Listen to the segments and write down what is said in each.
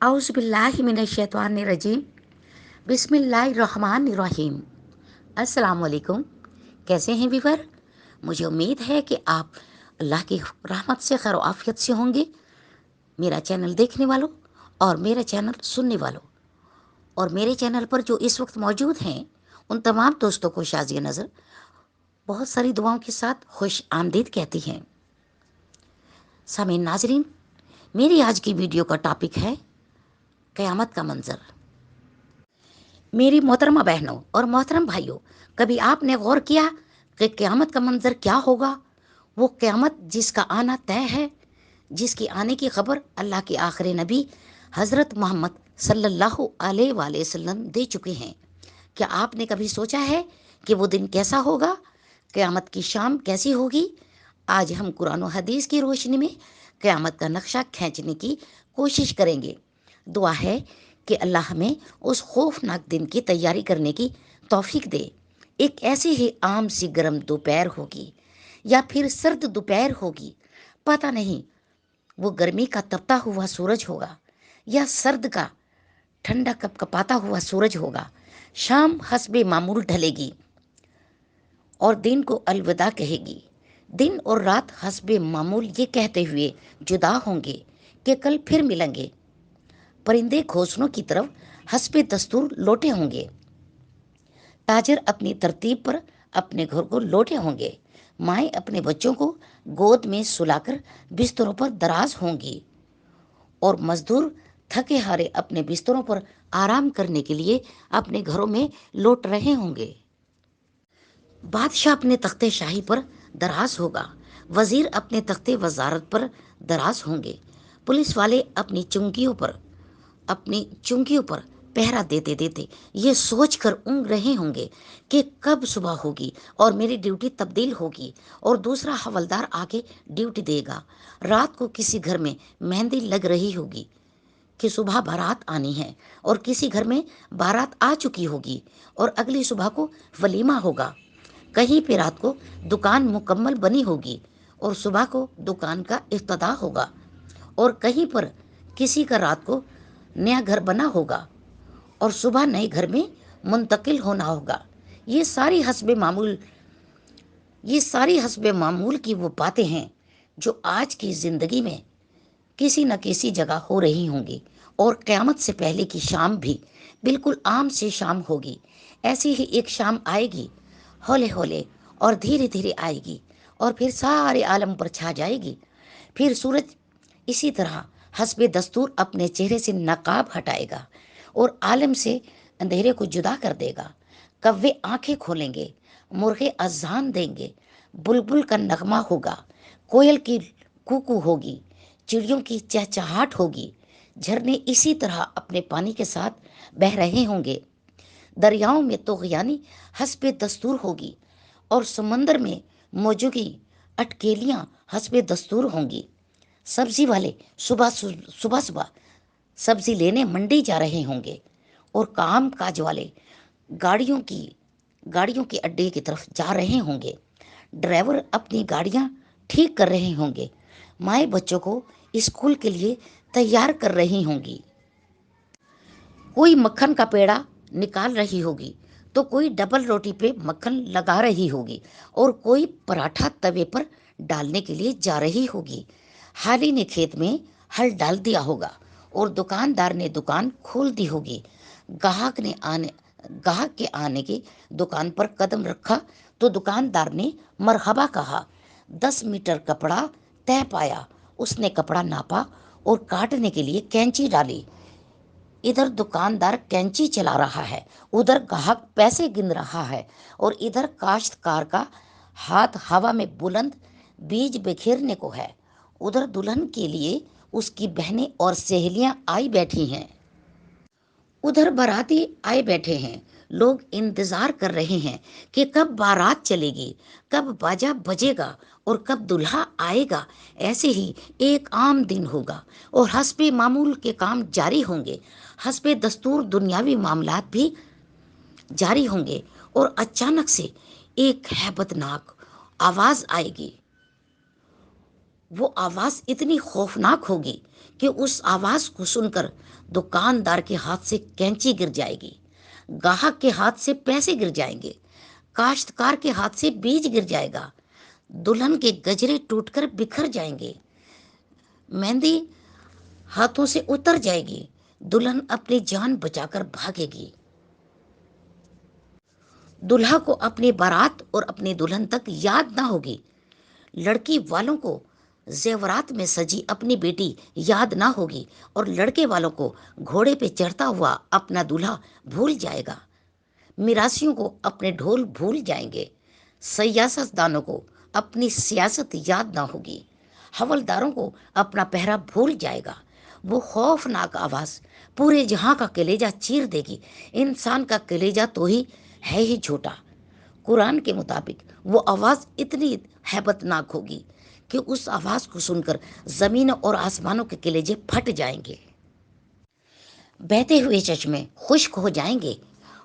औज़ुबिल्लाहिमिनश्शैतानिर्रजीम बिस्मिल्लाहिर्रहमानिर्रहीम। अस्सलाम वालेकुम। कैसे हैं व्यूवर? मुझे उम्मीद है कि आप अल्लाह की रहमत से खैर आफियत से होंगे। मेरा चैनल देखने वालों और मेरा चैनल सुनने वालों और मेरे चैनल पर जो इस वक्त मौजूद हैं उन तमाम दोस्तों को शाज़िया नज़र बहुत सारी दुआओं के साथ खुश आमदीद कहती हैं। सामीन नाजरीन, मेरी आज की वीडियो का टॉपिक है क़यामत का मंज़र। मेरी मोहतरमा बहनों और मोहतरम भाइयों, कभी आपने गौर किया कि क़यामत का मंज़र क्या होगा? वो क़यामत जिसका आना तय है, जिसकी आने की खबर अल्लाह के आखिरी नबी हज़रत मोहम्मद सल्लल्लाहु अलैहि वसल्लम दे चुके हैं। क्या आपने कभी सोचा है कि वो दिन कैसा होगा? क़यामत की शाम कैसी होगी? आज हम कुरान और हदीस की रोशनी में क़यामत का नक्शा खींचने की कोशिश करेंगे। दुआ है कि अल्लाह हमें उस खौफनाक दिन की तैयारी करने की तौफीक दे। एक ऐसी ही आम सी गर्म दोपहर होगी या फिर सर्द दोपहर होगी, पता नहीं। वो गर्मी का तपता हुआ सूरज होगा या सर्द का ठंडा कपकपाता हुआ सूरज होगा। शाम हस्बे मामूल ढलेगी और दिन को अलविदा कहेगी। दिन और रात हस्बे मामूल ये कहते हुए जुदा होंगे कि कल फिर मिलेंगे। परिंदे घोंसलों की तरफ हस्बे दस्तूर लौटे होंगे। ताजर अपनी तरतीब पर अपने घर को लौटे होंगे। माएँ अपने बच्चों को गोद में सुलाकर बिस्तरों पर दराज होंगी और मजदूर थके हारे अपने बिस्तरों पर आराम करने के लिए अपने घरों में लौट रहे होंगे। बादशाह अपने तख्ते शाही पर दराज होगा। वजीर अपने तख्ते वजारत पर दराज होंगे। पुलिस वाले अपनी चुंगियों पर पहरा देते देते ये सोच कर ऊँग रहे होंगे कि कब सुबह होगी और मेरी ड्यूटी तब्दील होगी और दूसरा हवलदार आके ड्यूटी देगा। रात को किसी घर में मेहंदी लग रही होगी कि सुबह बारात आनी है और किसी घर में बारात आ चुकी होगी और अगली सुबह को वलीमा होगा। कहीं पे रात को दुकान मुकम्मल बनी होगी और सुबह को दुकान का इफ्तिताह होगा और कहीं पर किसी का रात को नया घर बना होगा और सुबह नए घर में मुंतकिल होना होगा। ये सारी हस्बे मामूल की वो बातें हैं जो आज की ज़िंदगी में किसी न किसी जगह हो रही होंगी और क़यामत से पहले की शाम भी बिल्कुल आम सी शाम होगी। ऐसी ही एक शाम आएगी, हौले हौले और धीरे धीरे आएगी और फिर सारे आलम पर छा जाएगी। फिर सूरज इसी तरह हस्बे दस्तूर अपने चेहरे से नकाब हटाएगा और आलम से अंधेरे को जुदा कर देगा। कव्वे आंखें खोलेंगे, मुर्गे अजान देंगे, बुलबुल का नगमा होगा, कोयल की कूकू होगी, चिड़ियों की चहचहाट होगी। झरने इसी तरह अपने पानी के साथ बह रहे होंगे। दरियाओं में तोग़यानी हस्बे दस्तूर होगी और समंदर में मौजूगी अटकेलियाँ हस्बे दस्तूर होंगी। सब्जी वाले सुबह सुबह सब्जी लेने मंडी जा रहे होंगे और काम काज वाले गाड़ियों की गाड़ियों के अड्डे की तरफ जा रहे होंगे। ड्राइवर अपनी गाड़ियां ठीक कर रहे होंगे। माएँ बच्चों को स्कूल के लिए तैयार कर रही होंगी। कोई मक्खन का पेड़ा निकाल रही होगी तो कोई डबल रोटी पे मक्खन लगा रही होगी और कोई पराठा तवे पर डालने के लिए जा रही होगी। हाली ने खेत में हल डाल दिया होगा और दुकानदार ने दुकान खोल दी होगी। गाहक के आने की दुकान पर कदम रखा तो दुकानदार ने मरहबा कहा। 10 मीटर कपड़ा तय पाया। उसने कपड़ा नापा और काटने के लिए कैंची डाली। इधर दुकानदार कैंची चला रहा है, उधर ग्राहक पैसे गिन रहा है और इधर काश्तकार का हाथ हवा में बुलंद बीज बिखेरने को है। उधर दुल्हन के लिए उसकी बहनें और सहेलियां आई बैठी हैं। उधर बाराती आए बैठे हैं। लोग इंतजार कर रहे हैं कि कब बारात चलेगी, कब बाजा बजेगा और कब दुल्हा आएगा। ऐसे ही एक आम दिन होगा और हस्बे मामूल के काम जारी होंगे। हस्बे दस्तूर दुनियावी मामलात भी जारी होंगे और अचानक से एक हैबतनाक आवाज आएगी। وہ آواز اتنی خوفناک ہوگی کہ اس آواز کو سن کر دکاندار کے ہاتھ سے کینچی گر جائے گی، گاہک کے ہاتھ سے پیسے گر جائیں گے، کاشتکار کے ہاتھ سے بیج گر جائے گا، دلہن کے گجرے ٹوٹ کر بکھر جائیں گے، مہندی ہاتھوں سے اتر جائے گی، دلہن اپنی جان بچا کر بھاگے گی۔ دلہا کو اپنی بارات اور اپنی دلہن تک یاد نہ ہوگی، لڑکی والوں کو زیورات میں سجی اپنی بیٹی یاد نہ ہوگی، اور لڑکے والوں کو گھوڑے پہ چڑھتا ہوا اپنا دلہا بھول جائے گا، میراثیوں کو اپنے ڈھول بھول جائیں گے، سیاست دانوں کو اپنی سیاست یاد نہ ہوگی، حولداروں کو اپنا پہرا بھول جائے گا۔ وہ خوفناک آواز پورے جہاں کا کلیجہ چیر دے گی۔ انسان کا کلیجہ تو ہے ہی چھوٹا، قرآن کے مطابق وہ آواز اتنی ہیبت ناک ہوگی کہ اس آواز کو سن کر زمین اور آسمانوں کے کلیجے پھٹ جائیں گے، بہتے ہوئے چشمے خشک ہو جائیں گے،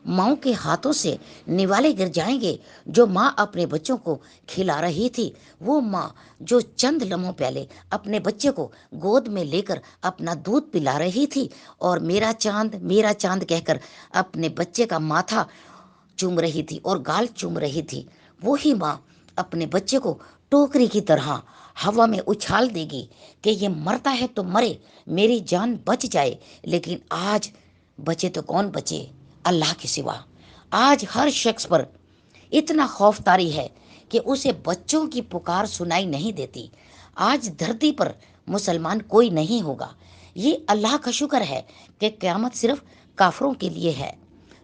ماؤں کے ہاتھوں سے نوالے گر جائیں گے۔ جو ماں اپنے بچوں کو کھلا رہی تھی، وہ ماں جو چند لمحوں پہلے اپنے بچے کو گود میں لے کر اپنا دودھ پلا رہی تھی اور میرا چاند کہہ کر اپنے بچے کا ماتھا چوم رہی تھی اور گال چوم رہی تھی، وہی ماں اپنے بچے کو ٹوکری کی طرح ہوا میں اچھال دے گی کہ یہ مرتا ہے تو مرے، میری جان بچ جائے۔ لیکن آج بچے تو کون بچے اللہ کے سوا؟ آج ہر شخص پر اتنا خوف طاری ہے کہ اسے بچوں کی پکار سنائی نہیں دیتی۔ آج دھرتی پر مسلمان کوئی نہیں ہوگا۔ یہ اللہ کا شکر ہے کہ قیامت صرف کافروں کے لیے ہے،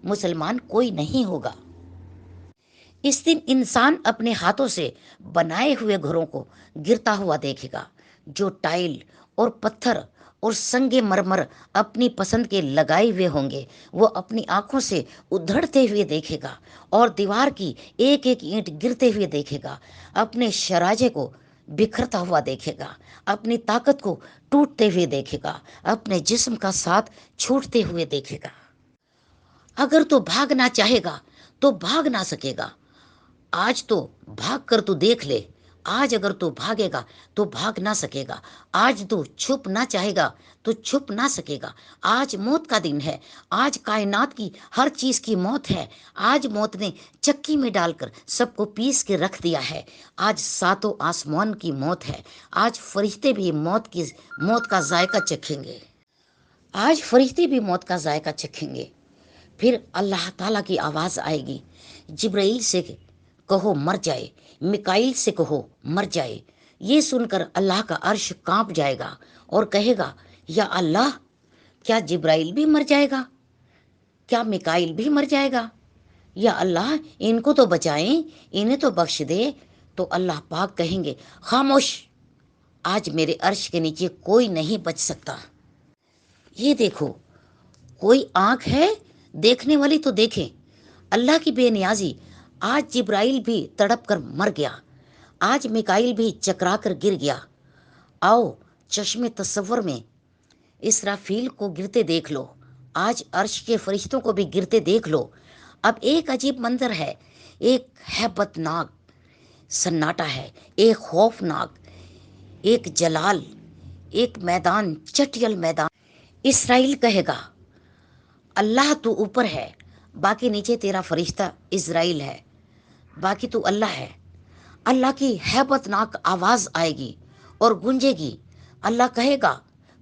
مسلمان کوئی نہیں ہوگا۔ اس دن انسان اپنے ہاتھوں سے بنائے ہوئے گھروں کو گرتا ہوا دیکھے گا، جو ٹائل اور پتھر اور سنگ مرمر اپنی پسند کے لگائے ہوئے ہوں گے، وہ اپنی آنکھوں سے ادھڑتے ہوئے دیکھے گا اور دیوار کی ایک ایک اینٹ گرتے ہوئے دیکھے گا، اپنے شراجے کو بکھرتا ہوا دیکھے گا، اپنی طاقت کو ٹوٹتے ہوئے دیکھے گا، اپنے جسم کا ساتھ چھوٹتے ہوئے دیکھے گا۔ اگر تو بھاگنا چاہے گا تو بھاگ نہ سکے گا۔ آج تو بھاگ کر تو دیکھ لے، آج اگر تو بھاگے گا تو بھاگ نہ سکے گا۔ آج تو چھپ نہ چاہے گا تو چھپ نہ سکے گا۔ آج موت کا دن ہے، آج کائنات کی ہر چیز کی موت ہے۔ آج موت نے چکی میں ڈال کر سب کو پیس کے رکھ دیا ہے۔ آج ساتوں آسمان کی موت ہے۔ آج فرشتے بھی موت کا ذائقہ چکھیں گے۔ آج فرشتے بھی موت کا ذائقہ چکھیں گے۔ پھر اللہ تعالیٰ کی آواز آئے گی، جبرائیل سے کہو مر جائے، میکائیل سے کہو مر جائے۔ یہ سن کر اللہ کا عرش کانپ جائے گا اور کہے گا، یا اللہ، کیا جبرائیل بھی مر جائے گا؟ کیا میکائیل بھی مر جائے گا؟ یا اللہ، ان کو تو بچائیں، انہیں تو بخش دے۔ تو اللہ پاک کہیں گے، خاموش، آج میرے عرش کے نیچے کوئی نہیں بچ سکتا۔ یہ دیکھو، کوئی آنکھ ہے دیکھنے والی تو دیکھیں اللہ کی بے نیازی۔ آج جبرائیل بھی تڑپ کر مر گیا، آج میکائیل بھی چکرا کر گر گیا۔ آؤ چشم تصور میں اسرافیل کو گرتے دیکھ لو، آج عرش کے فرشتوں کو بھی گرتے دیکھ لو۔ اب ایک عجیب منظر ہے، ایک ہیبت ناک سناٹا ہے، ایک خوفناک، ایک جلال، ایک میدان، چٹیل میدان۔ اسرائیل کہے گا، اللہ تو اوپر ہے، باقی نیچے تیرا فرشتہ اسرائیل ہے، باقی تو اللہ ہے۔ اللہ کی ہیبت ناک آواز آئے گی اور گونجے گی۔ اللہ کہے گا،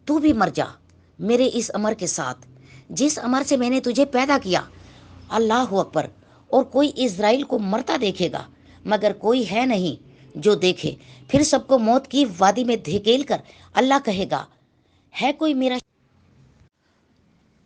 تو بھی مر جا میرے اس امر کے ساتھ، جس امر سے میں نے تجھے پیدا کیا۔ اللہ اکبر۔ اور کوئی اسرائیل کو مرتا دیکھے گا، مگر کوئی ہے نہیں جو دیکھے۔ پھر سب کو موت کی وادی میں دھکیل کر اللہ کہے گا، ہے کوئی میرا؟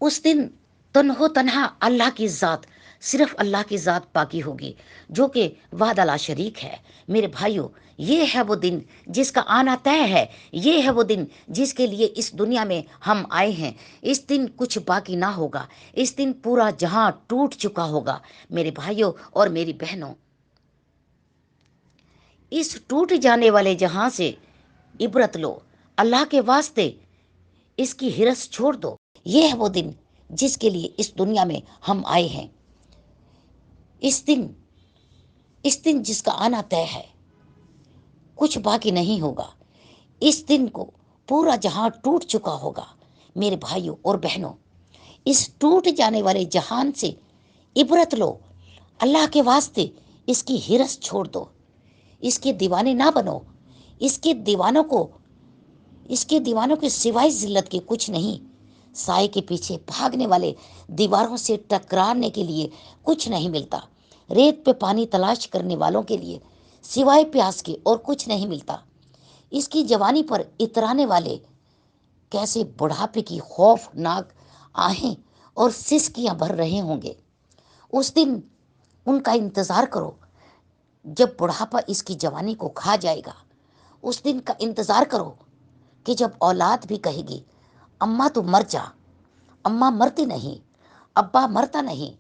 اس دن تنہا اللہ کی ذات، صرف اللہ کی ذات باقی ہوگی، جو کہ وحدہ لا شریک ہے۔ میرے بھائیوں، یہ ہے وہ دن جس کا آنا طے ہے، یہ ہے وہ دن جس کے لیے اس دنیا میں ہم آئے ہیں۔ اس دن کچھ باقی نہ ہوگا، اس دن پورا جہاں ٹوٹ چکا ہوگا۔ میرے بھائیوں اور میری بہنوں، اس ٹوٹ جانے والے جہاں سے عبرت لو، اللہ کے واسطے اس کی ہرس چھوڑ دو۔ یہ ہے وہ دن جس کے لیے اس دنیا میں ہم آئے ہیں۔ اس دن جس کا آنا طے ہے، کچھ باقی نہیں ہوگا۔ इस दिन को पूरा जहां टूट चुका होगा। मेरे भाइयों और बहनों, इस टूट जाने वाले जहान से इबरत लो। अल्लाह के वास्ते इसकी हिरस छोड़ दो, इसके दीवाने ना बनो। इसके दीवानों को इसके दीवानों के सिवाय जिल्लत के कुछ नहीं। साए के पीछे भागने वाले दीवारों से टकराने के लिए कुछ नहीं मिलता। रेत पे पानी तलाश करने वालों के लिए सिवाय प्यास के और कुछ नहीं मिलता। इसकी जवानी पर इतराने वाले कैसे बुढ़ापे की खौफनाक आहें और सिसकियां भर रहे होंगे। उस दिन उनका इंतजार करो जब बुढ़ापा इसकी जवानी को खा जाएगा। उस दिन का इंतजार करो कि जब औलाद भी कहेगी, अम्मा तू मर जा। अम्मा मरती नहीं, अब्बा मरता नहीं।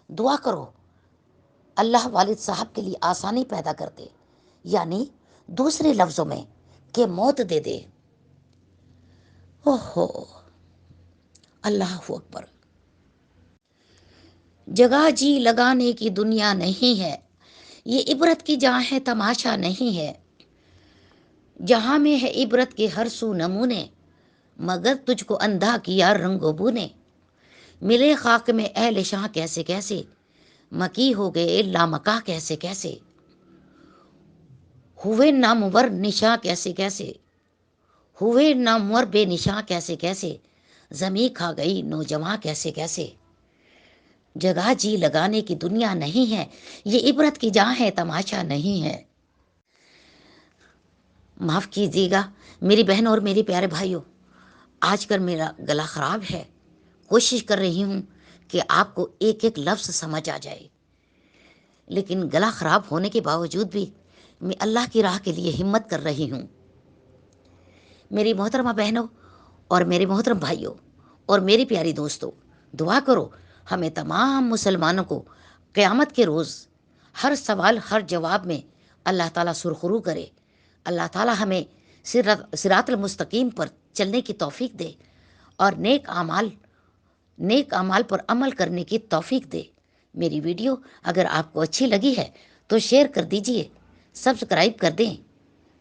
दुआ करो अल्लाह वालिद साहब के लिए आसानी पैदा कर दे, यानी दूसरे लफ्जों में कि मौत दे दे। ओहो, अल्लाह अकबर। जगह जी लगाने की दुनिया नहीं है, ये इबरत की जहाँ है, तमाशा नहीं है। जहाँ में है इबरत के हर सू नमूने, मगर तुझको अंधा किया रंगोबू ने। मिले खाक में अहले शाह कैसे कैसे, मकी हो गए लामका कैसे कैसे। हुए नामवर निशा कैसे कैसे, हुए नामवर बेनिशा कैसे कैसे। जमी खा गई नौजवां कैसे कैसे। जगह जी लगाने की दुनिया नहीं है, ये इबरत की जहाँ है, तमाशा नहीं है। माफ़ कीजिएगा मेरी बहन और मेरे प्यारे भाइयों, आजकल मेरा गला ख़राब है। कोशिश कर रही हूँ कि आपको एक एक लफ्ज़ समझ आ जाए, लेकिन गला ख़राब होने के बावजूद भी मैं अल्लाह की राह के लिए हिम्मत कर रही हूँ। मेरी मोहतरमा बहनों और मेरे मोहतरम भाइयों और मेरी प्यारी दोस्तों, दुआ करो हमें तमाम मुसलमानों को क़यामत के रोज़ हर सवाल हर जवाब में अल्लाह ताला सुरखरू करे। अल्लाह ताला हमें सिरातल मुस्तकीम पर चलने की तौफीक दे और नेक अमाल पर अमल करने की तौफीक दे। मेरी वीडियो अगर आपको अच्छी लगी है तो शेयर कर दीजिए, सब्सक्राइब कर दें,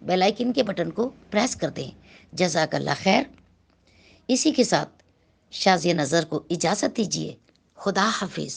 बेल आइकन के बटन को प्रेस कर दें। जज़ाकल्लाह खैर। इसी के साथ शाज़िया नज़र को इजाज़त दीजिए। खुदा हाफिज़।